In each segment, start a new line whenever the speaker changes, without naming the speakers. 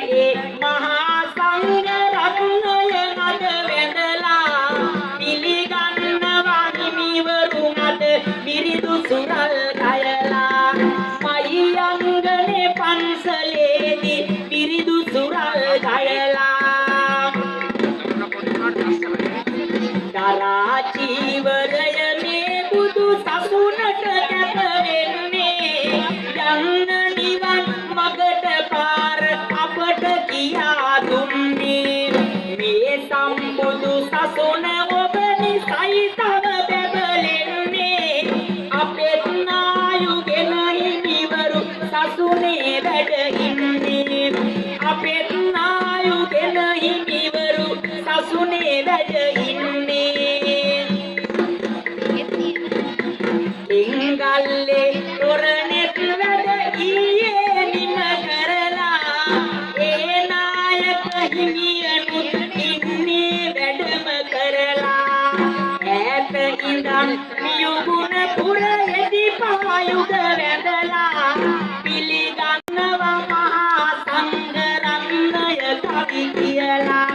ඒ මහා සංඝ රත්නය අද වැඳලා පිළිගන්නවා හිමිවරුන් අද මිරිදු සුරල් ගයලා මයි අංගනේ පන්සලේදී මිරිදු සුරල් ගයලා දරා චීවරය මේ බුදු සසුනට කැප වෙන්නේ යන්න නිවන් මගට පාර අපට කියා දුන්නේ මේ සම්බුදු සසුන ඔබ නිසයි තව බැබලෙන්නේ අපෙත් නායුගෙන හිමිවරු සසුනේ වැඩ ඉන්නේ අපෙත් නායුගෙන හිමිවරු සසුනේ වැඩ ඉන්නේ ඉංගල්ලේ තොරණෙත් වැඩ ඊයේ නිම කරලා ඒ නායක හිමියනුත් ඉන්නේ වැඩම කරලා ඈත ඉඳන් මියුගුණ පුරෙදි පායුද වැඳලා පිළිගන්නවා මහා සංඝ රත්නය කවි කියලා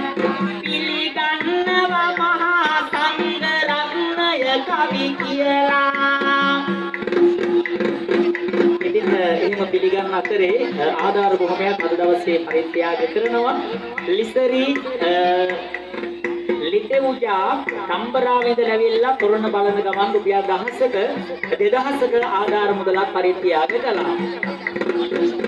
පිළිගන්නවා මහා සංඝ රත්නය කවි කියලා ඉතින් එහෙම පිළිගන්න අතරේ ආධාර බොහොමයක් අද දවසේ පරිත්‍යාග කරනවා ලිසරි ලිතෙවුජා තම්බරාවෙන්ද ලැබිලා තොරණ බලන ගමන් රුපියල් 1000ක 2000ක ආධාර මුදලක් පරිත්‍යාග කළා